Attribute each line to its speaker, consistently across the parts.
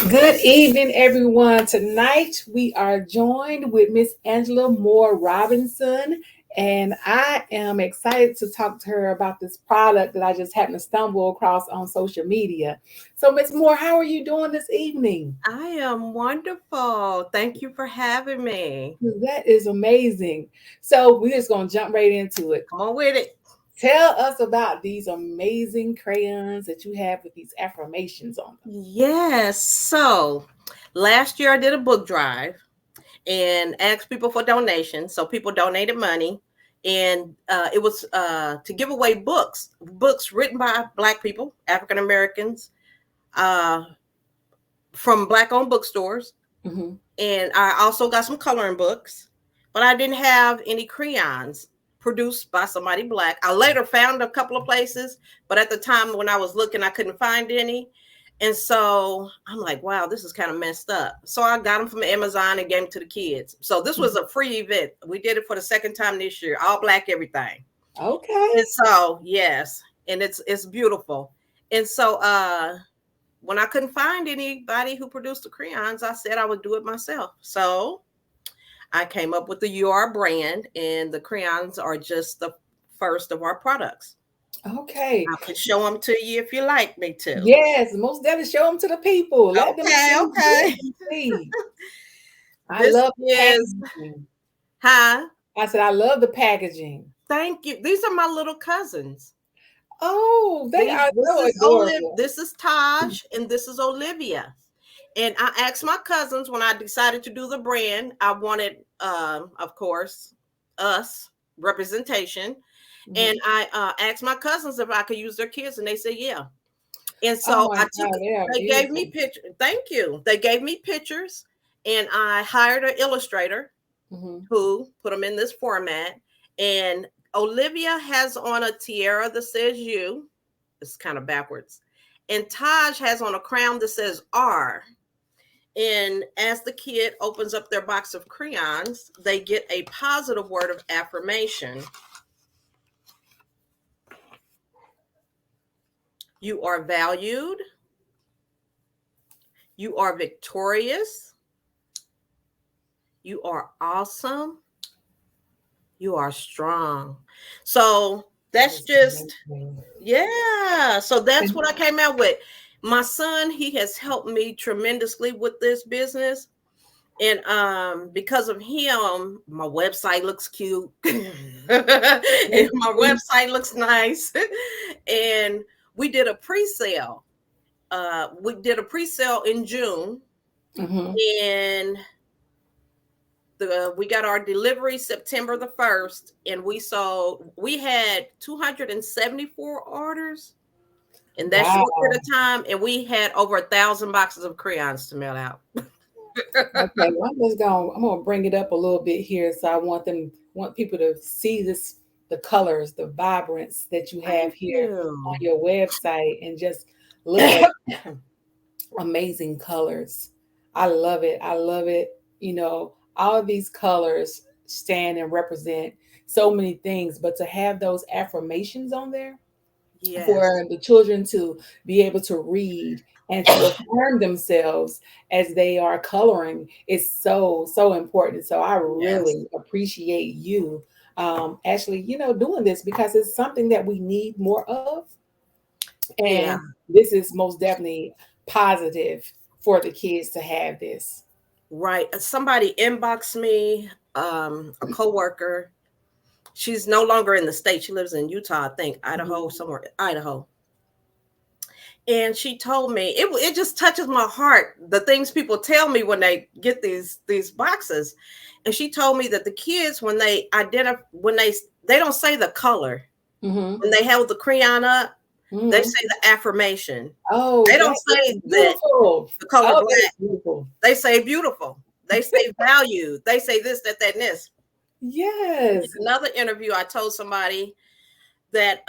Speaker 1: Good evening, everyone. Tonight we are joined with Miss Angela Moore Robinson, and I am excited to talk to her about this product that I just happened to stumble across on social media. So, Miss Moore, how are you doing this evening?
Speaker 2: I am wonderful. Thank you for having me.
Speaker 1: That is amazing. So, we're just going to jump right into it.
Speaker 2: Come on with it.
Speaker 1: Tell us about these amazing crayons that you have with these affirmations on them.
Speaker 2: Yes. So last year I did a book drive and asked people for donations. So people donated money. And it was to give away books written by Black people, African Americans, uh, from Black owned bookstores.
Speaker 1: Mhm.
Speaker 2: And I also got some coloring books, but I didn't have any crayons produced by somebody Black. I later found a couple of places, but at the time when I was looking, I couldn't find any. And so I'm like, wow, this is kind of messed up. So I got them from Amazon and gave them to the kids. So this was a free event. We did it for the second time this year, all Black everything.
Speaker 1: Okay.
Speaker 2: And so yes, and it's beautiful. And so when I couldn't find anybody who produced the crayons, I said I would do it myself. So I came up with the You Are brand, and the crayons are just the first of our products.
Speaker 1: Okay.
Speaker 2: I could show them to you if you like me to.
Speaker 1: Yes, most definitely show them to the people. Let them
Speaker 2: Okay,
Speaker 1: see. Let
Speaker 2: okay.
Speaker 1: them see. I
Speaker 2: This
Speaker 1: love the
Speaker 2: is,
Speaker 1: packaging.
Speaker 2: huh?
Speaker 1: I said, I love the packaging.
Speaker 2: Thank you. These are my little cousins.
Speaker 1: Oh, they are
Speaker 2: This
Speaker 1: so
Speaker 2: is
Speaker 1: adorable.
Speaker 2: This is Taj, and this is Olivia. And I asked my cousins when I decided to do the brand, I wanted, of course, us representation. And
Speaker 1: Mhm.
Speaker 2: I asked my cousins if I could use their kids, and they said, yeah. And
Speaker 1: Oh
Speaker 2: so
Speaker 1: my God, they are
Speaker 2: they gave me
Speaker 1: beautiful.
Speaker 2: pictures. Thank you. They gave me pictures, and I hired an illustrator
Speaker 1: Mhm.
Speaker 2: who put them in this format. And Olivia has on a tiara that says you. It's kind of backwards. And Taj has on a crown that says R. And as the kid opens up their box of crayons, they get a positive word of affirmation. You are valued. You are victorious. You are awesome. You are strong. So
Speaker 1: That
Speaker 2: that's
Speaker 1: is
Speaker 2: just,
Speaker 1: amazing.
Speaker 2: yeah. So that's
Speaker 1: And
Speaker 2: what I came out with. My son, he has helped me tremendously with this business. And because of him, my website looks cute. And my website looks nice. And we did a pre-sale. We did a pre-sale in June,
Speaker 1: Mhm.
Speaker 2: and we got our delivery September the 1st, and we had 274 orders in that
Speaker 1: Wow.
Speaker 2: short period of time, and we had over 1,000 boxes of crayons to mail out.
Speaker 1: Okay, well, I'm gonna bring it up a little bit here. So I want people to see this, the colors, the vibrance that you have
Speaker 2: Thank
Speaker 1: here on
Speaker 2: you.
Speaker 1: your website, and just look at amazing colors. I love it. I love it. All of these colors stand and represent so many things, but to have those affirmations on there
Speaker 2: Yes.
Speaker 1: for the children to be able to read and to affirm themselves as they are coloring is so so important. So I
Speaker 2: Yes.
Speaker 1: really appreciate you actually doing this because it's something that we need more of,
Speaker 2: Yeah.
Speaker 1: and this is most definitely positive for the kids to have this.
Speaker 2: Right. Somebody inboxed me, a coworker. She's no longer in the state. She lives in Utah, I think,
Speaker 1: Mhm.
Speaker 2: Idaho, somewhere, Idaho. And she told me it just touches my heart, the things people tell me when they get these boxes. And she told me that the kids, when they identify, when they don't say the color.
Speaker 1: Mhm.
Speaker 2: When they held the crayon up, they
Speaker 1: Mhm.
Speaker 2: say the affirmation.
Speaker 1: Oh,
Speaker 2: They
Speaker 1: that
Speaker 2: don't
Speaker 1: is
Speaker 2: say that
Speaker 1: beautiful.
Speaker 2: the color
Speaker 1: Oh, that's
Speaker 2: black.
Speaker 1: beautiful.
Speaker 2: They say beautiful. They say value. They say this, that, that, and this.
Speaker 1: Yes.
Speaker 2: Another interview, I told somebody that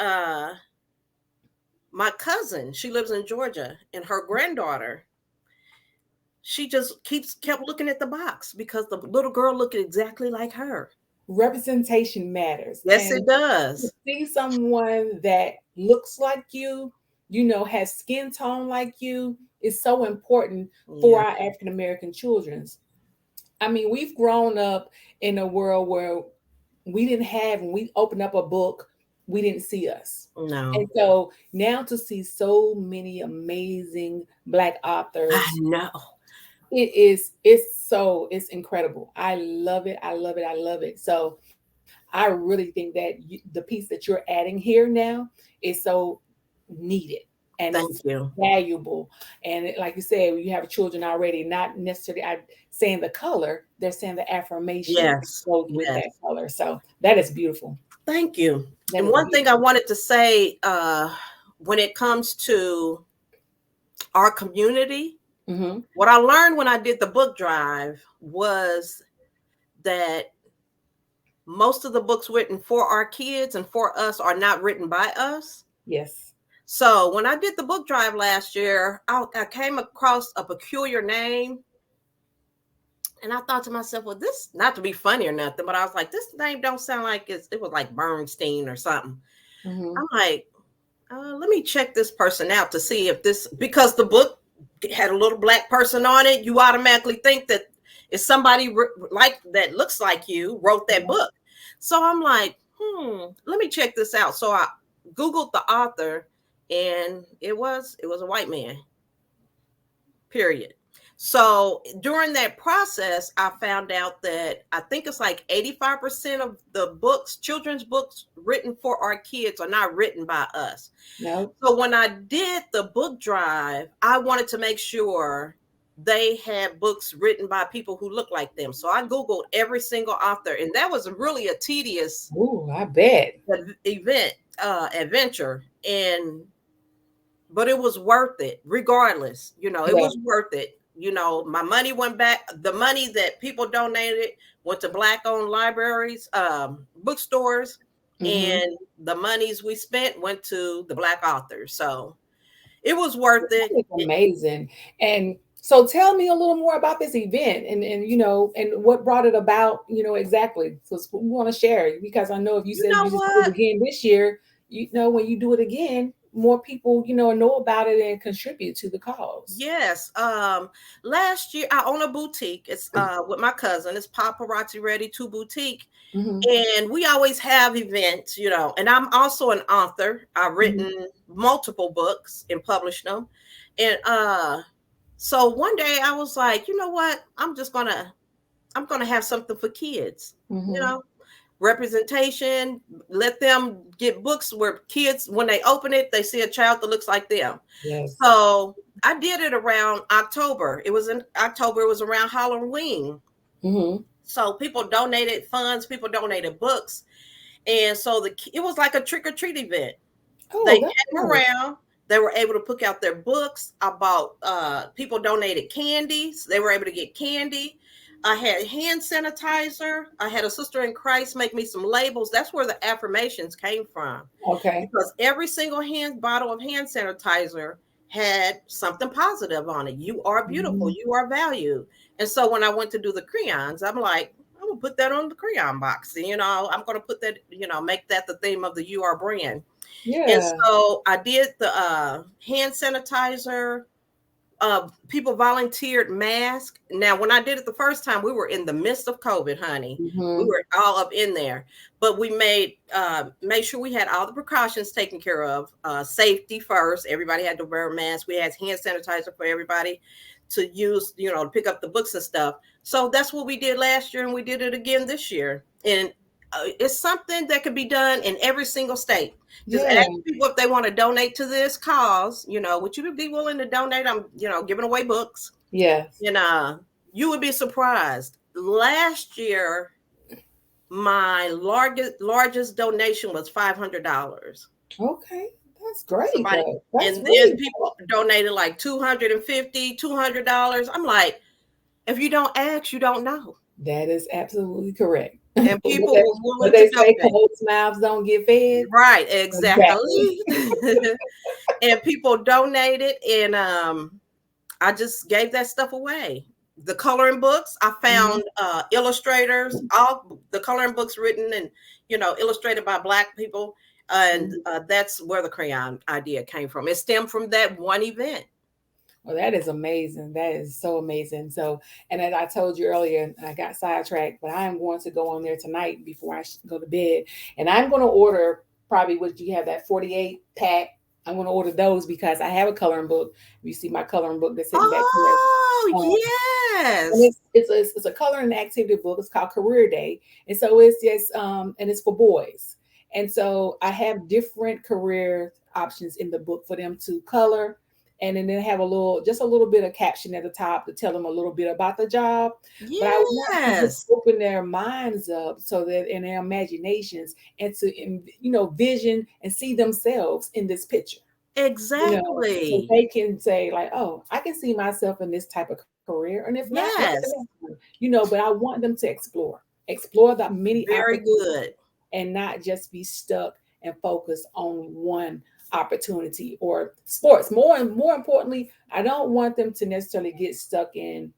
Speaker 2: my cousin, she lives in Georgia, and her granddaughter, she just kept looking at the box because the little girl looked exactly like her.
Speaker 1: Representation matters.
Speaker 2: Yes,
Speaker 1: And
Speaker 2: it
Speaker 1: to
Speaker 2: does.
Speaker 1: see someone that looks like you, has skin tone like you, is so important for
Speaker 2: Yeah.
Speaker 1: our African American children's. I mean, we've grown up in a world where we didn't have, when we opened up a book, we didn't see us. And
Speaker 2: No.
Speaker 1: so now to see so many amazing Black
Speaker 2: I
Speaker 1: authors,
Speaker 2: know.
Speaker 1: it's incredible. I love it. I love it. I love it. So I really think that the piece that you're adding here now is so needed and it's
Speaker 2: Thank you.
Speaker 1: valuable. And like you said, you have children already, not necessarily saying the color, they're saying the affirmation that
Speaker 2: Yes.
Speaker 1: goes with
Speaker 2: Yes.
Speaker 1: that color. So that is beautiful.
Speaker 2: Thank you.
Speaker 1: That
Speaker 2: And
Speaker 1: is
Speaker 2: one thing I
Speaker 1: beautiful.
Speaker 2: wanted to say, when it comes to our community,
Speaker 1: Mm-hmm.
Speaker 2: what I learned when I did the book drive was that most of the books written for our kids and for us are not written by us.
Speaker 1: Yes.
Speaker 2: So when I did the book drive last year, I came across a peculiar name. And I thought to myself, well, this, not to be funny or nothing, but I was like, this name don't sound like it was like Bernstein or something.
Speaker 1: Mm-hmm.
Speaker 2: I'm like, let me check this person out to see if this, because the book had a little Black person on it, you automatically think that it's somebody like that looks like you wrote that
Speaker 1: Yeah.
Speaker 2: book. So I'm like, let me check this out. So I Googled the author, and it was a white man, period. So during that process, I found out that I think it's like 85% of the books, children's books written for our kids, are not written by us.
Speaker 1: No.
Speaker 2: So when I did the book drive, I wanted to make sure they had books written by people who look like them. So I Googled every single author, and that was really a tedious
Speaker 1: Ooh, I bet.
Speaker 2: event, adventure. But it was worth it regardless. It
Speaker 1: Yeah.
Speaker 2: was worth it. My money went back. The money that people donated went to Black owned libraries, bookstores,
Speaker 1: Mm-hmm.
Speaker 2: and the monies we spent went to the Black authors. So it was worth it.
Speaker 1: That is amazing. And so tell me a little more about this event and and what brought it about, exactly. So we want to share because I know if you
Speaker 2: You
Speaker 1: said
Speaker 2: know
Speaker 1: you just did it
Speaker 2: what?
Speaker 1: again this year, when you do it again, more people, know about it and contribute to the cause.
Speaker 2: Yes. Last year I own a boutique. It's with my cousin. It's Paparazzi Ready to Boutique.
Speaker 1: Mm-hmm.
Speaker 2: And we always have events, and I'm also an author. I've
Speaker 1: Mm-hmm.
Speaker 2: written multiple books and published them. And so one day I was like, you know what? I'm gonna have something for kids, you
Speaker 1: Mm-hmm.
Speaker 2: know, representation, let them get books where kids, when they open it, they see a child that looks like them.
Speaker 1: Yes.
Speaker 2: So I did it around October. It was in October, it was around Halloween.
Speaker 1: Mm-hmm.
Speaker 2: So people donated funds, people donated books. And so it was like a trick or treat event. They
Speaker 1: Oh, that's
Speaker 2: came
Speaker 1: nice.
Speaker 2: around, they were able to pick out their books. I bought people donated candies. They were able to get candy. I had hand sanitizer. I had a sister in Christ make me some labels. That's where the affirmations came from.
Speaker 1: Okay.
Speaker 2: Because every single bottle of hand sanitizer had something positive on it. You are beautiful.
Speaker 1: Mhm.
Speaker 2: You are valued. And so when I went to do the crayons, I'm like, I'm gonna put that on the crayon box. And I'm gonna put that, make that the theme of the You Are brand. And
Speaker 1: Yeah.
Speaker 2: so I did the hand sanitizer. People volunteered masks. Now, when I did it the first time, we were in the midst of COVID, honey. We
Speaker 1: Mm-hmm.
Speaker 2: were all up in there, but we made sure we had all the precautions taken care of. Safety first. Everybody had to wear a mask. We had hand sanitizer for everybody to use, to pick up the books and stuff. So that's what we did last year, and we did it again this year. And it's something that could be done in every single state. Just
Speaker 1: Yeah.
Speaker 2: ask people if they want to donate to this cause. Would you be willing to donate? I'm, giving away books.
Speaker 1: Yes.
Speaker 2: And you would be surprised. Last year, my largest donation was $500.
Speaker 1: Okay. That's great
Speaker 2: Somebody,
Speaker 1: though. That's
Speaker 2: and then
Speaker 1: really
Speaker 2: people donated like $250, $200. I'm like, if you don't ask, you don't know.
Speaker 1: that is absolutely correct.
Speaker 2: And
Speaker 1: what
Speaker 2: people
Speaker 1: they,
Speaker 2: were
Speaker 1: what
Speaker 2: willing to
Speaker 1: they say,
Speaker 2: donate.
Speaker 1: closed mouths don't get fed.
Speaker 2: Right,
Speaker 1: Exactly.
Speaker 2: exactly. And people donated, and I just gave that stuff away. The coloring books, I
Speaker 1: Mhm.
Speaker 2: found illustrators, all the coloring books written and illustrated by Black people, and
Speaker 1: Mhm.
Speaker 2: that's where the crayon idea came from. It stemmed from that one event.
Speaker 1: Well, that is amazing. That is so amazing. So, and as I told you earlier, I got sidetracked, but I am going to go on there tonight before I go to bed, and I'm going to order probably what you have, that 48 pack. I'm going to order those because I have a coloring book. You see my coloring book that's sitting back here.
Speaker 2: Oh,
Speaker 1: Um, and
Speaker 2: yes.
Speaker 1: it's a coloring activity book. It's called Career Day, and so it's just and it's for boys. And so I have different career options in the book for them to color, and then they have a little bit of caption at the top to tell them a little bit about the job. But I want to just
Speaker 2: Yes.
Speaker 1: open their minds up so that in their imaginations and to vision and see themselves in this picture, so
Speaker 2: Exactly.
Speaker 1: they can say like, oh, I can see myself in this type of career, and if not, what's the next
Speaker 2: Yes.
Speaker 1: one? But I want them to explore the many
Speaker 2: Very
Speaker 1: opportunities
Speaker 2: good.
Speaker 1: and not just be stuck and focus on one opportunity or sports. More importantly, I don't want them to necessarily get stuck in,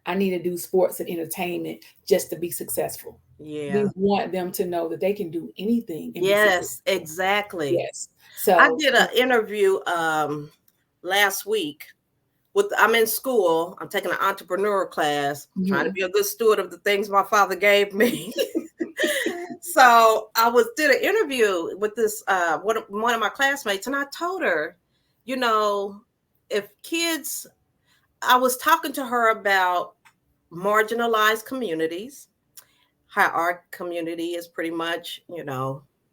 Speaker 1: I need to do sports and entertainment just to be successful. We
Speaker 2: Yeah.
Speaker 1: want them to know that they can do anything and be successful.
Speaker 2: Yes, exactly.
Speaker 1: Yes.
Speaker 2: I
Speaker 1: So,
Speaker 2: did an interview last week with I'm in school. I'm taking an entrepreneur class, trying to
Speaker 1: mhm.
Speaker 2: be a good steward of the things my father gave me. So I was did an interview with this one of my classmates, and I told her, you know, if kids, I was talking to her about marginalized communities, how our community is pretty much,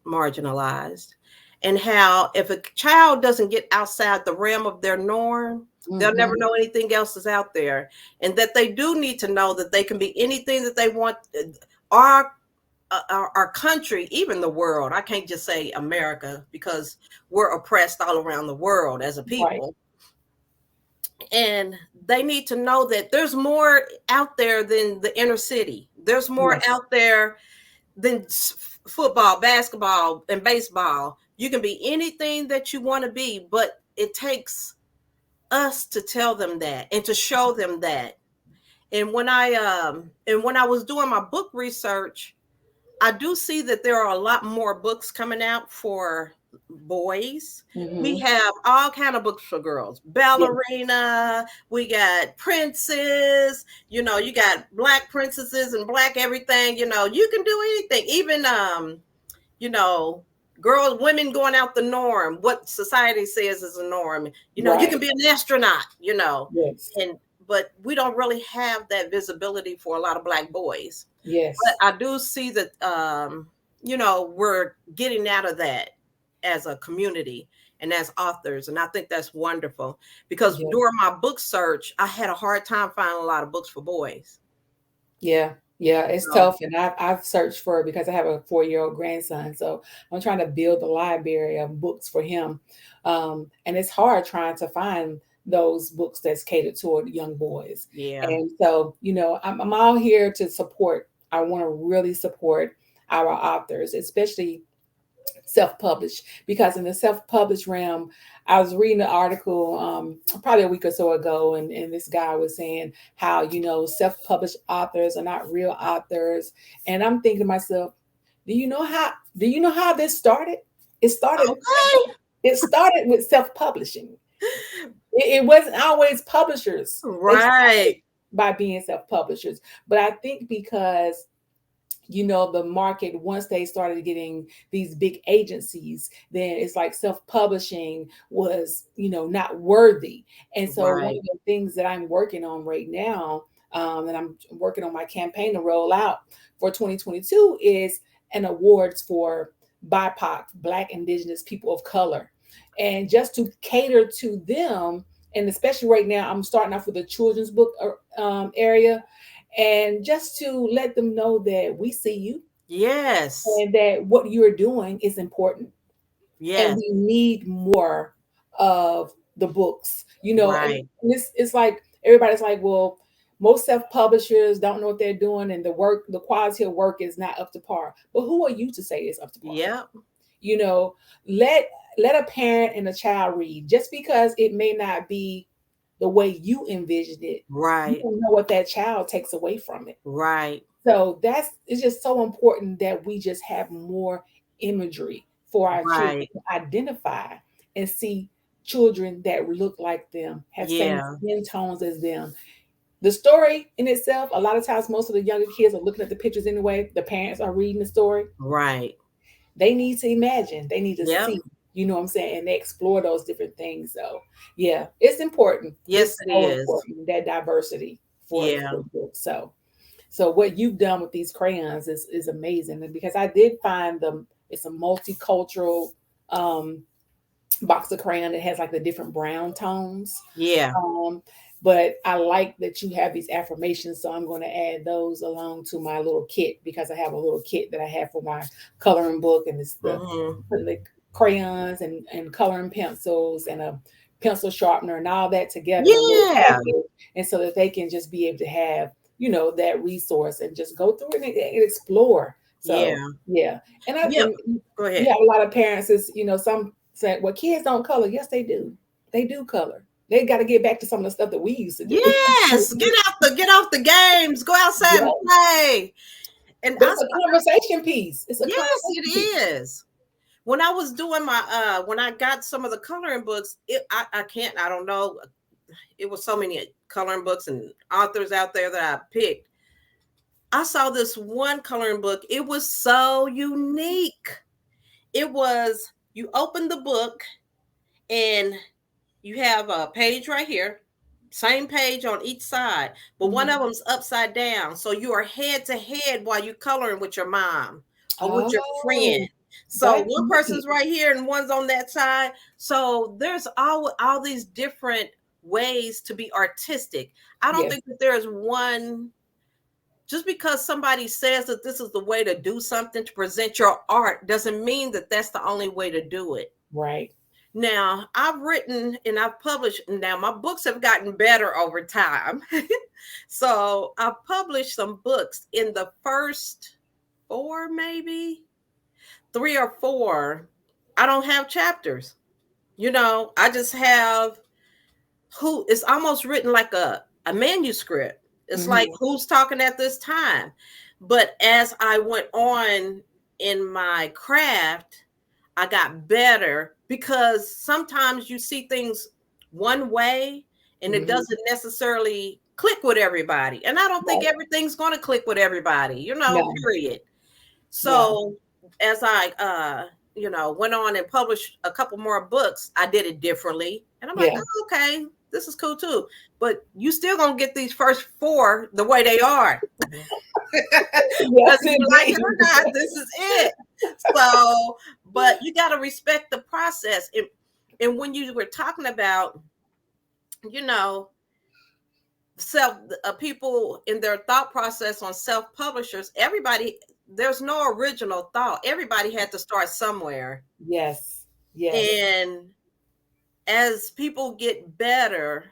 Speaker 2: marginalized, and how if a child doesn't get outside the realm of their norm, they'll never
Speaker 1: Mhm.
Speaker 2: know anything else is out there, and that they do need to know that they can be anything that they want. Our our country, even the world. I can't just say America because we're oppressed all around the world as a
Speaker 1: Right.
Speaker 2: people. And they need to know that there's more out there than the inner city. There's more
Speaker 1: Yes.
Speaker 2: out there than football, basketball, and baseball. You can be anything that you want to be, but it takes us to tell them that and to show them that. And when I was doing my book research, I do see that there are a lot more books coming out for boys. We
Speaker 1: Mhm.
Speaker 2: have all kind of books for girls.
Speaker 1: Yeah.
Speaker 2: Ballerina, we got princes, you got black princesses and black everything, you can do anything. Even you know, girls, women going out the norm, what society says is a norm. You can
Speaker 1: Right.
Speaker 2: be an astronaut.
Speaker 1: Yes.
Speaker 2: And but we don't really have that visibility for a lot of black boys. But
Speaker 1: Yes.
Speaker 2: I do see that we're getting out of that as a community and as authors. And I think that's wonderful because
Speaker 1: Yes.
Speaker 2: during my book search, I had a hard time finding a lot of books for boys.
Speaker 1: Yeah. Yeah. It's
Speaker 2: So
Speaker 1: tough, and I've searched for it because I have a 4-year-old grandson, so I'm trying to build a library of books for him, and it's hard trying to find those books that's catered toward young boys.
Speaker 2: yeah.
Speaker 1: And so, I'm all here to support. I want to really support our authors, especially self-published, because in the self-published realm, I was reading an article probably a week or so ago, and this guy was saying how self-published authors are not real authors. And I'm thinking to myself, do you know how this started? it started
Speaker 2: Okay.
Speaker 1: it started with self-publishing. It wasn't always publishers. They started
Speaker 2: Right.
Speaker 1: by being self-publishers. But I think because the market, once they started getting these big agencies, then it's like self-publishing was not worthy. And so one
Speaker 2: Right.
Speaker 1: of the things that I'm working on right now, and I'm working on my campaign to roll out for 2022, is an awards for BIPOC, Black, Indigenous, people of color, and just to cater to them. And especially right now, I'm starting off with a children's book area, and just to let them know that we see you
Speaker 2: Yes.
Speaker 1: and that what you're doing is important, and
Speaker 2: Yes.
Speaker 1: we need more of the books. And
Speaker 2: Right.
Speaker 1: it's like everybody's like, well, most self-publishers don't know what they're doing, and the quality of work is not up to par. But who are you to say it's up to par?
Speaker 2: Yep.
Speaker 1: you know let let a parent and a child read. Just because it may not be the way you envisioned it, you
Speaker 2: Right.
Speaker 1: don't know what that child takes away from it.
Speaker 2: Right.
Speaker 1: So it's just so important that we just have more imagery for our children
Speaker 2: Right.
Speaker 1: to identify and see children that look like them, have same
Speaker 2: Yeah.
Speaker 1: skin tones as them. The story in itself, a lot of times, most of the younger kids are looking at the pictures anyway. The parents are reading the story.
Speaker 2: Right.
Speaker 1: They need to imagine, they need to
Speaker 2: Yep.
Speaker 1: see, you know what I'm saying? And they explore those different things. So, yeah, it's important.
Speaker 2: Yes,
Speaker 1: It's
Speaker 2: it
Speaker 1: so
Speaker 2: is.
Speaker 1: important, that diversity for
Speaker 2: Yeah.
Speaker 1: books. So what you've done with these crayons is amazing. And because I did find them, it's a multicultural um, box of crayon that has like the different brown tones.
Speaker 2: Yeah.
Speaker 1: Um, but I like that you have these affirmations, so I'm going to add those along to my little kit because I have a little kit that I have for my coloring book, and it's
Speaker 2: Hmm.
Speaker 1: the crayons and coloring pencils and a pencil sharpener and all that together in a little
Speaker 2: Yeah.
Speaker 1: package, and so that they can just be able to have, you know, that resource and just go through it and explore. So
Speaker 2: Yeah.
Speaker 1: yeah, and I
Speaker 2: Yep.
Speaker 1: and
Speaker 2: Go
Speaker 1: you
Speaker 2: ahead.
Speaker 1: have a lot of parents is, you know, some say, well, kids don't color. Yes, they do. They do color. They got to get back to some of the stuff that we used to do.
Speaker 2: Yes. Get off the games. Go outside and
Speaker 1: Yeah.
Speaker 2: play. And
Speaker 1: But it's a conversation piece. It's a
Speaker 2: yes,
Speaker 1: conversation piece.
Speaker 2: it is. When I was doing my when I got some of the coloring books, I can't, I don't know. It was so many coloring books and authors out there that I picked. I saw this one coloring book. It was so unique. It was, you open the book and you have a page right here, same page on each side, but one of
Speaker 1: Mhm.
Speaker 2: them's upside down. So you are head to head while you're coloring with your mom or with your friend.
Speaker 1: Oh,
Speaker 2: So
Speaker 1: that's
Speaker 2: one
Speaker 1: neat.
Speaker 2: person's right here and one's on that side. So there's all these different ways to be artistic. I don't
Speaker 1: Yes,
Speaker 2: think that there's one, just because somebody says that this is the way to do something, to present your art, doesn't mean that that's the only way to do it.
Speaker 1: right.
Speaker 2: Now, I've written and I've published. Now, my books have gotten better over time. So, I've published some books. In the first four, maybe three or four, I don't have chapters. I just have who, it's almost written like a manuscript. It's like
Speaker 1: Mhm.
Speaker 2: who's talking at this time. But as I went on in my craft, I got better, because sometimes you see things one way and it
Speaker 1: Mhm.
Speaker 2: doesn't necessarily click with everybody. And I don't think
Speaker 1: Right.
Speaker 2: everything's going to click with everybody,
Speaker 1: No.
Speaker 2: period.
Speaker 1: No.
Speaker 2: So as I went on and published a couple more books, I did it differently. And I'm like,
Speaker 1: Yeah.
Speaker 2: oh, okay, this is cool too. But you still gonna get these first four the way they are.
Speaker 1: Yes,
Speaker 2: Whether you like it
Speaker 1: indeed.
Speaker 2: or not, this is it. So, but you got to respect the process. And when you were talking about, you know, self people in their thought process on self publishers, everybody, there's no original thought. Everybody had to start somewhere.
Speaker 1: Yes. Yes.
Speaker 2: And as people get better,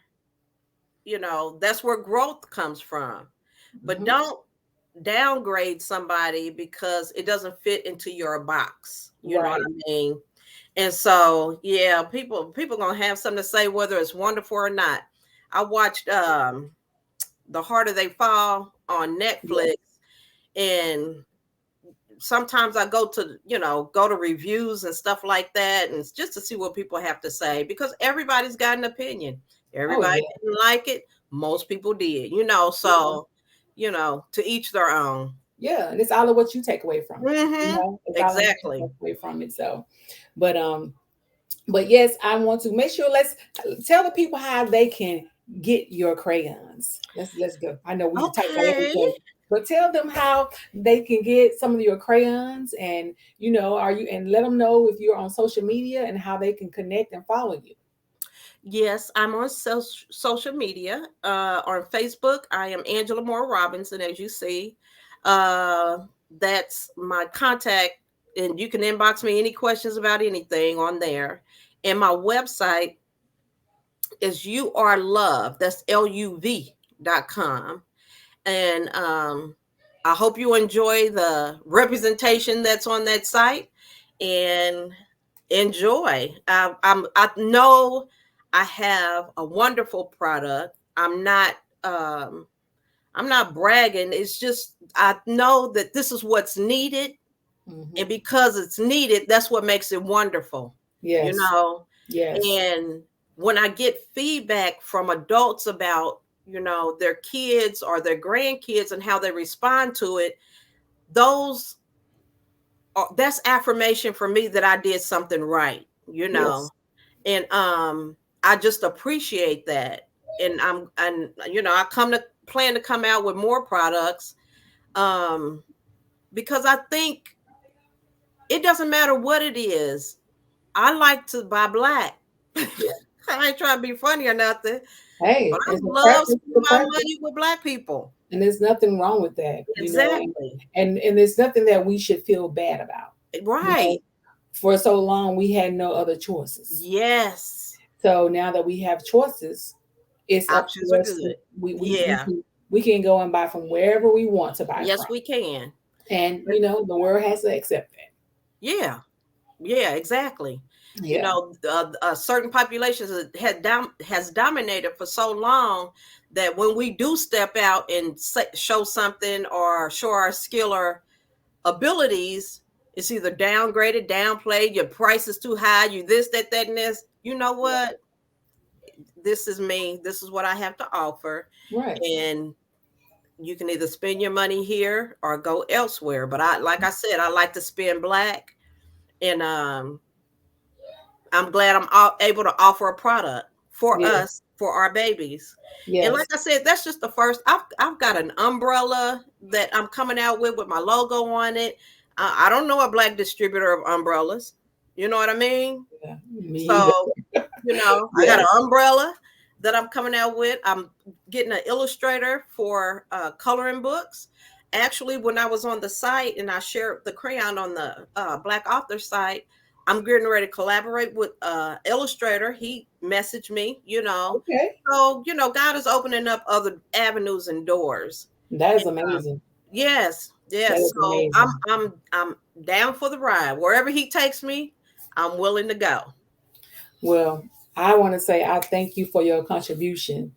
Speaker 2: that's where growth comes from. But
Speaker 1: Mhm.
Speaker 2: don't downgrade somebody because it doesn't fit into your box. You know what
Speaker 1: Right.
Speaker 2: I mean? And so, yeah, people gonna have something to say whether it's wonderful or not. I watched The Harder They Fall on
Speaker 1: Yeah.
Speaker 2: Netflix, and sometimes I go to reviews and stuff like that, and it's just to see what people have to say, because everybody's got an opinion.
Speaker 1: Oh
Speaker 2: Everybody
Speaker 1: yeah.
Speaker 2: didn't like it. Most people did,
Speaker 1: Yeah.
Speaker 2: so to each their own.
Speaker 1: Yeah. And it's all of what you take away from it. You
Speaker 2: Hmm.
Speaker 1: know, it's all of what you
Speaker 2: Exactly.
Speaker 1: take away from it. So, but but yes, I want to make sure, let's tell the people how they can get your crayons. Let's go. I know we talked about
Speaker 2: Okay.
Speaker 1: everything, but tell them how they can get some of your crayons, and you know, are you, and let them know if you're on social media and how they can connect and follow you.
Speaker 2: Yes, I'm on social media. On Facebook, I am Angela Moore Robinson, as you see. Uh, that's my contact, and you can inbox me any questions about anything on there. And my website is You Are Luv. That's LUV.com. And I hope you enjoy the representation that's on that site, and enjoy. I know I have a wonderful product. Um, I'm not bragging. It's just I know that this is what's needed, and
Speaker 1: Hmm.
Speaker 2: because it's needed, that's what makes it wonderful. You
Speaker 1: Yes.
Speaker 2: know,
Speaker 1: Yes.
Speaker 2: and when I get feedback from adults about, their kids or their grandkids and how they respond to it, those that's affirmation for me that I did something right,
Speaker 1: Yes.
Speaker 2: and I just appreciate that. And I come to plan to come out with more products, um because I think it doesn't matter what it is. I like to buy black.
Speaker 1: Yeah.
Speaker 2: I ain't trying to be funny or nothing, but
Speaker 1: Hey,
Speaker 2: I
Speaker 1: it's a
Speaker 2: love
Speaker 1: purpose. It's
Speaker 2: spending
Speaker 1: a
Speaker 2: my
Speaker 1: purpose.
Speaker 2: money with black people.
Speaker 1: And there's nothing wrong with that,
Speaker 2: Exactly.
Speaker 1: and there's nothing that we should feel bad about. You know,
Speaker 2: Right.
Speaker 1: for so long we had no other choices.
Speaker 2: Yes.
Speaker 1: So now that we have choices, it's up
Speaker 2: Options
Speaker 1: to
Speaker 2: are
Speaker 1: us to
Speaker 2: good.
Speaker 1: we
Speaker 2: Yeah.
Speaker 1: we can go and buy from wherever we want to buy
Speaker 2: Yes,
Speaker 1: from.
Speaker 2: we can.
Speaker 1: And
Speaker 2: But
Speaker 1: the world has to accept
Speaker 2: yeah. Yeah, exactly.
Speaker 1: that. Yeah.
Speaker 2: Certain populations has dominated for so long that when we do step out and show something or show our skill or abilities, it's either downgraded, downplayed, your price is too high, you this, that, that, and this. You know what? This is me. This is what I have to offer.
Speaker 1: Right.
Speaker 2: And you can either spend your money here or go elsewhere. But like I said, I like to spend black. And I'm glad able to offer a product for
Speaker 1: Yeah.
Speaker 2: us, for our babies. And like
Speaker 1: Yes.
Speaker 2: I said, that's just the first. I've got an umbrella that I'm coming out with my logo on it. I don't know a black distributor of umbrellas. You know what I mean?
Speaker 1: Yeah. Me either.
Speaker 2: So, I got an
Speaker 1: Yes.
Speaker 2: umbrella that I'm coming out with. I'm getting an illustrator for coloring books. Actually, when I was on the site and I shared the crayon on the Black Author site, I'm getting ready to collaborate with illustrator. He messaged me,
Speaker 1: Okay.
Speaker 2: So, God is opening up other avenues and doors.
Speaker 1: That is
Speaker 2: And,
Speaker 1: amazing.
Speaker 2: yes,
Speaker 1: That
Speaker 2: yes.
Speaker 1: is
Speaker 2: So I'm
Speaker 1: amazing.
Speaker 2: I'm I'm down for the ride. Wherever he takes me, I'm willing to go.
Speaker 1: Well, I want to say I thank you for your contribution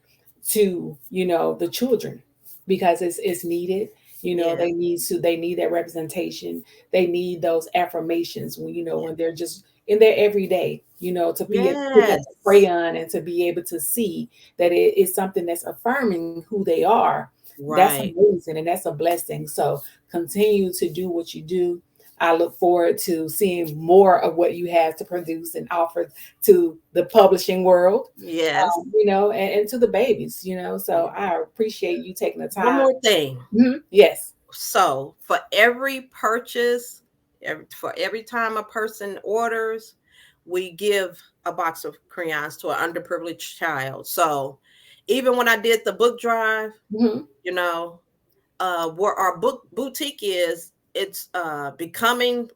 Speaker 1: to, the children, because it's needed.
Speaker 2: Yes.
Speaker 1: They need that representation. They need those affirmations when they're just in their everyday, to be able to pick up the
Speaker 2: Yes.
Speaker 1: crayon and to be able to see that it is something that's affirming who they are. That's
Speaker 2: Right.
Speaker 1: amazing and that's a blessing. So continue to do what you do. I look forward to seeing more of what you have to produce and offer to the publishing world,
Speaker 2: Yes.
Speaker 1: and to the babies. So
Speaker 2: Yeah.
Speaker 1: I appreciate you taking the
Speaker 2: One
Speaker 1: time.
Speaker 2: more thing.
Speaker 1: Mhm. Yes.
Speaker 2: So for every purchase, for every time a person orders, we give a box of crayons to an underprivileged child. So even when I did the book drive,
Speaker 1: Hmm.
Speaker 2: you know, where our book boutique is, it's becoming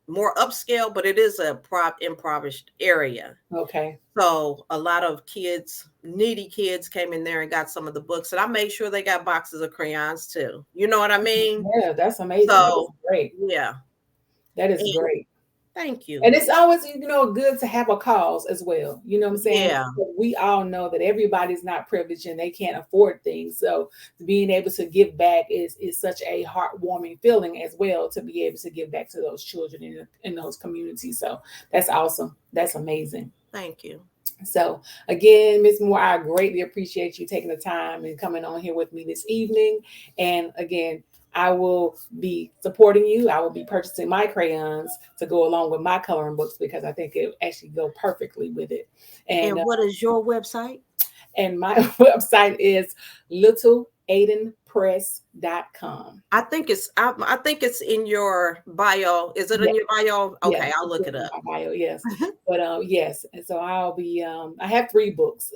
Speaker 2: more upscale, but it is a impoverished area.
Speaker 1: Okay.
Speaker 2: So a lot of kids, needy kids, came in there and got some of the books, and I made sure they got boxes of crayons too. You know what I mean?
Speaker 1: Yeah, that's amazing. That is
Speaker 2: So
Speaker 1: great.
Speaker 2: yeah,
Speaker 1: That is
Speaker 2: and
Speaker 1: great.
Speaker 2: thank you.
Speaker 1: And it's always, good to have a cause as well. You know what I'm saying?
Speaker 2: Yeah,
Speaker 1: We all know that everybody's not privileged and they can't afford things. So being able to give back is such a heartwarming feeling as well, to be able to give back to those children in those communities. So that's awesome. That's amazing.
Speaker 2: thank you.
Speaker 1: So again, Ms. Moore, I greatly appreciate you taking the time and coming on here with me this evening. And again, I will be supporting you. I will be purchasing my crayons to go along with my coloring books because I think it actually go perfectly with it. And
Speaker 2: And what is your website?
Speaker 1: my website is littleaidenpress.com.
Speaker 2: I think it's in your bio. Is it
Speaker 1: Yeah,
Speaker 2: in your bio?
Speaker 1: yeah,
Speaker 2: Okay, I'll
Speaker 1: it's
Speaker 2: look it
Speaker 1: in
Speaker 2: up.
Speaker 1: my bio, yes. But yes, and so I'll be I have 3 books,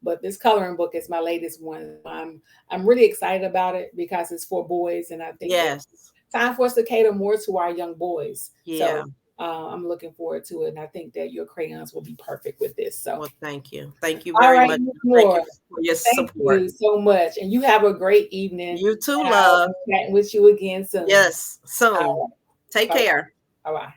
Speaker 1: but this coloring book is my latest one. I'm really excited about it because it's for boys, and I think that
Speaker 2: Yes.
Speaker 1: time for us to cater more to our young boys.
Speaker 2: Yeah.
Speaker 1: So I'm looking forward to it, and I think that your crayons will be perfect with this. So,
Speaker 2: Well, thank you. Thank you
Speaker 1: all
Speaker 2: very
Speaker 1: right,
Speaker 2: much.
Speaker 1: Ms.
Speaker 2: Thank
Speaker 1: Moore,
Speaker 2: you for your
Speaker 1: thank
Speaker 2: support.
Speaker 1: you so much, and you have a great evening.
Speaker 2: You too,
Speaker 1: And I'll
Speaker 2: love.
Speaker 1: be chatting with you again soon.
Speaker 2: Yes, soon.
Speaker 1: All
Speaker 2: Take
Speaker 1: right,
Speaker 2: care.
Speaker 1: bye bye.